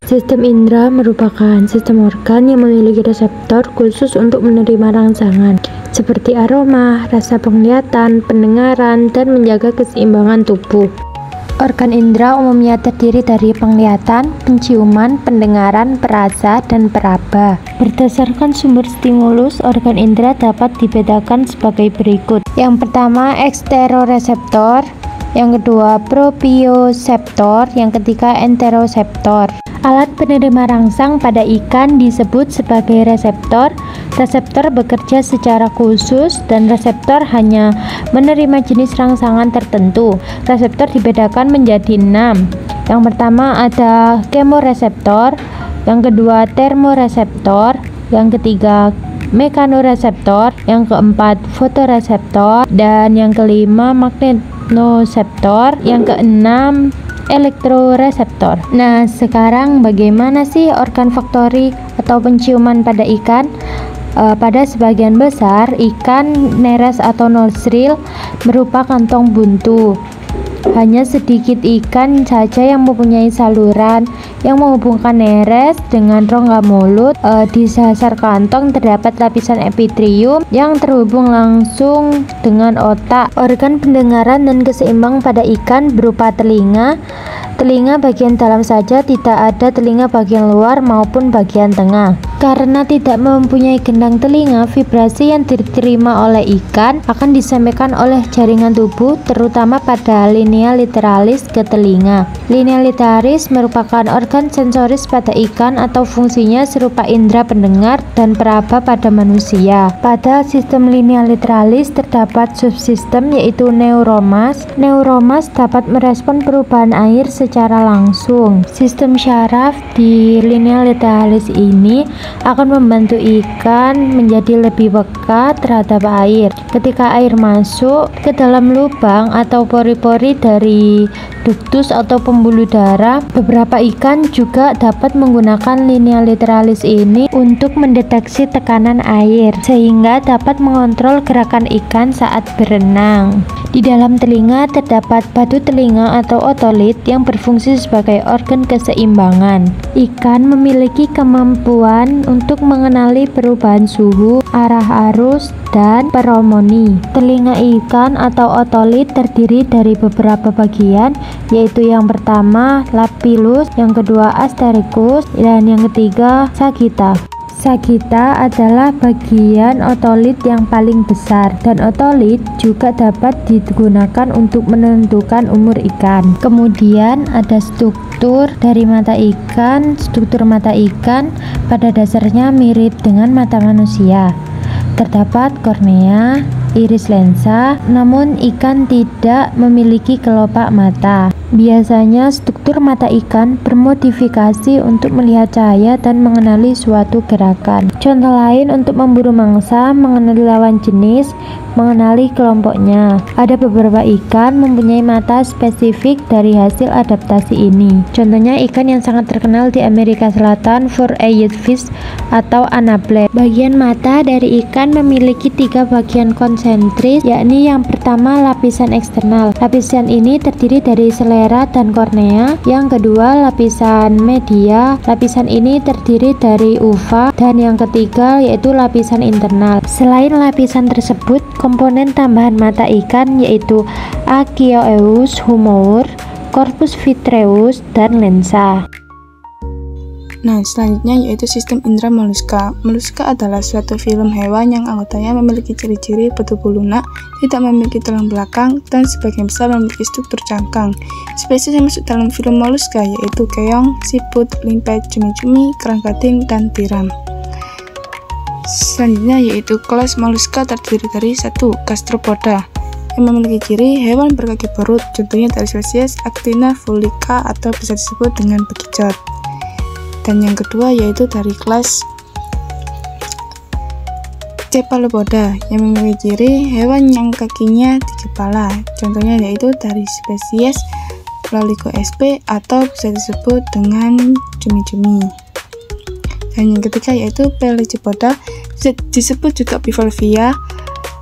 Sistem indera merupakan sistem organ yang memiliki reseptor khusus untuk menerima rangsangan, seperti aroma, rasa penglihatan, pendengaran, dan menjaga keseimbangan tubuh. Organ indera umumnya terdiri dari penglihatan, penciuman, pendengaran, perasa, dan peraba. Berdasarkan sumber stimulus, organ indera dapat dibedakan sebagai berikut. Yang pertama, eksteroreseptor, yang kedua proprioseptor, yang ketiga enteroseptor. Alat penerima rangsang pada ikan disebut sebagai reseptor. Reseptor bekerja secara khusus dan reseptor hanya menerima jenis rangsangan tertentu. Reseptor dibedakan menjadi 6. Yang pertama ada kemoreseptor, yang kedua termoreseptor, yang ketiga mekanoreseptor, yang keempat fotoreseptor, dan yang kelima magnetoseptor, yang keenam elektroreseptor. Nah, sekarang bagaimana sih organ faktori atau penciuman pada ikan? Pada sebagian besar, ikan neres atau nosril berupa kantong buntu. Hanya sedikit ikan saja yang mempunyai saluran yang menghubungkan neres dengan rongga mulut. Di dasar kantong terdapat lapisan epitrium yang terhubung langsung dengan otak. Organ pendengaran dan keseimbang pada ikan berupa telinga. Telinga bagian dalam saja, tidak ada telinga bagian luar maupun bagian tengah. Karena tidak mempunyai gendang telinga, vibrasi yang diterima oleh ikan akan disampaikan oleh jaringan tubuh, terutama pada linea literalis ke telinga. Linea literalis merupakan organ sensoris pada ikan atau fungsinya serupa indera pendengar dan peraba pada manusia. Pada sistem linea literalis terdapat subsistem yaitu neuromas. Neuromas dapat merespon perubahan air secara langsung. Sistem syaraf di linea literalis ini akan membantu ikan menjadi lebih peka terhadap air. Ketika air masuk ke dalam lubang atau pori-pori dari ductus atau pembuluh darah, beberapa ikan juga dapat menggunakan linea literalis ini untuk mendeteksi tekanan air, sehingga dapat mengontrol gerakan ikan saat berenang. Di dalam telinga terdapat batu telinga atau otolit yang berfungsi sebagai organ keseimbangan. Ikan memiliki kemampuan untuk mengenali perubahan suhu, arah arus, dan feromoni. Telinga ikan atau otolit terdiri dari beberapa bagian, yaitu yang pertama lapillus, yang kedua astericus, dan yang ketiga sagitta. Sagitta adalah bagian otolit yang paling besar, dan otolit juga dapat digunakan untuk menentukan umur ikan. Kemudian ada struktur dari mata ikan. Struktur mata ikan pada dasarnya mirip dengan mata manusia. Terdapat kornea, iris lensa, namun ikan tidak memiliki kelopak mata. Biasanya struktur mata ikan bermodifikasi untuk melihat cahaya dan mengenali suatu gerakan. Contoh lain untuk memburu mangsa, mengenali lawan jenis, mengenali kelompoknya. Ada beberapa ikan mempunyai mata spesifik dari hasil adaptasi ini. Contohnya ikan yang sangat terkenal di Amerika Selatan, four-eyed fish atau anablet. Bagian mata dari ikan memiliki 3 bagian konsentris, yakni yang pertama lapisan eksternal. Lapisan ini terdiri dari selera dan kornea. Yang kedua lapisan media. Lapisan ini terdiri dari uva, dan yang ketiga yaitu lapisan internal. Selain lapisan tersebut, komponen tambahan mata ikan yaitu aqueous humor, corpus vitreus, dan lensa. Nah, selanjutnya yaitu sistem indera moluska. Moluska adalah suatu filum hewan yang anggotanya memiliki ciri-ciri bertubuh lunak, tidak memiliki tulang belakang, dan sebagian besar memiliki struktur cangkang. Spesies yang masuk dalam filum moluska yaitu keong, siput, limpet, cumi-cumi, kerang gading, dan tiram. Selanjutnya yaitu kelas moluska terdiri dari 1. Gastropoda, yang memiliki ciri hewan berkaki berut, contohnya dari spesies Actina fulica atau bisa disebut dengan bekicot. Dan yang kedua yaitu dari kelas Cephalopoda, yang memiliki ciri hewan yang kakinya 3 kepala, contohnya yaitu dari spesies Loligo sp atau bisa disebut dengan cumi-cumi. Dan yang ketiga yaitu Pelecypoda, bisa disebut juga bivalvia,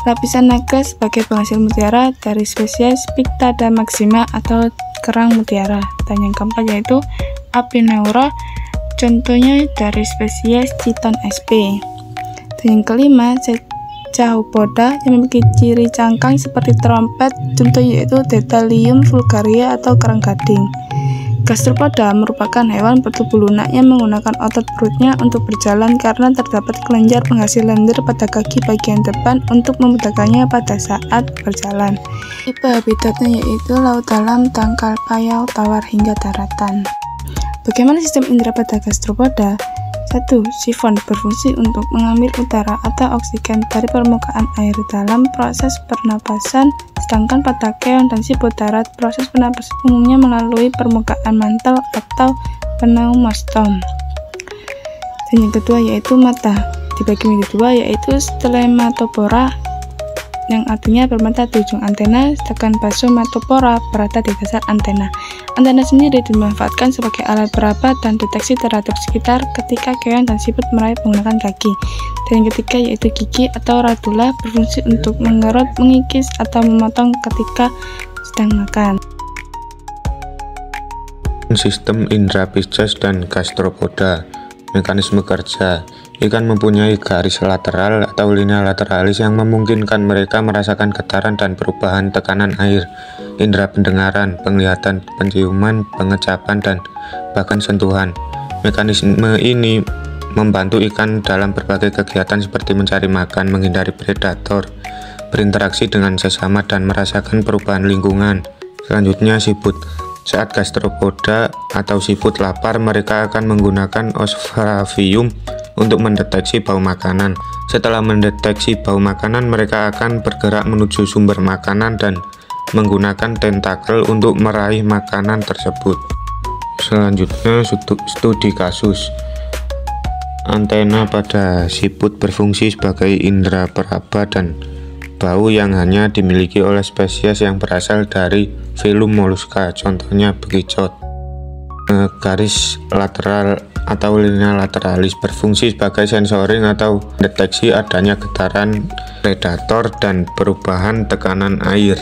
lapisan naga sebagai penghasil mutiara dari spesies Pictada maxima atau kerang mutiara. Dan yang keempat yaitu Apineura, contohnya dari spesies Chiton sp. Dan yang kelima, Cechaopoda yang memiliki ciri cangkang seperti trompet, contohnya yaitu Dendalium vulgaria atau kerang gading. Gastropoda merupakan hewan bertubuh lunak yang menggunakan otot perutnya untuk berjalan karena terdapat kelenjar penghasil lendir pada kaki bagian depan untuk memudahkannya pada saat berjalan. Tipe habitatnya yaitu laut dalam, dangkal, payau, tawar, hingga daratan. Bagaimana sistem indera pada gastropoda? 1. Sifon berfungsi untuk mengambil udara atau oksigen dari permukaan air dalam proses pernapasan, sedangkan pada keong dan siput darat, proses pernapasan umumnya melalui permukaan mantel atau pneumastom. Dan yang kedua yaitu mata, dibagi menjadi dua yaitu Stelmatopora yang artinya bermata di ujung antena, sedangkan Basomatopora berada di dasar antena. Antena sendiri dimanfaatkan sebagai alat peraba dan deteksi terhadap sekitar ketika keong dan siput merayap menggunakan kaki. Dan yang ketiga yaitu gigi atau radula berfungsi untuk mengerut, mengikis, atau memotong ketika sedang makan. Sistem indera pisces dan gastropoda. Mekanisme kerja. Ikan mempunyai garis lateral atau linea lateralis yang memungkinkan mereka merasakan getaran dan perubahan tekanan air, indera pendengaran, penglihatan, penciuman, pengecapan, dan bahkan sentuhan. Mekanisme ini membantu ikan dalam berbagai kegiatan seperti mencari makan, menghindari predator, berinteraksi dengan sesama, dan merasakan perubahan lingkungan. Selanjutnya, siput. Saat gastropoda atau siput lapar, mereka akan menggunakan osophagium untuk mendeteksi bau makanan. Setelah mendeteksi bau makanan, mereka akan bergerak menuju sumber makanan dan menggunakan tentakel untuk meraih makanan tersebut. Selanjutnya, studi kasus. Antena pada siput berfungsi sebagai indera peraba dan bau yang hanya dimiliki oleh spesies yang berasal dari filum moluska, contohnya bekicot. Garis lateral atau linea lateralis berfungsi sebagai sensoring atau deteksi adanya getaran predator dan perubahan tekanan air.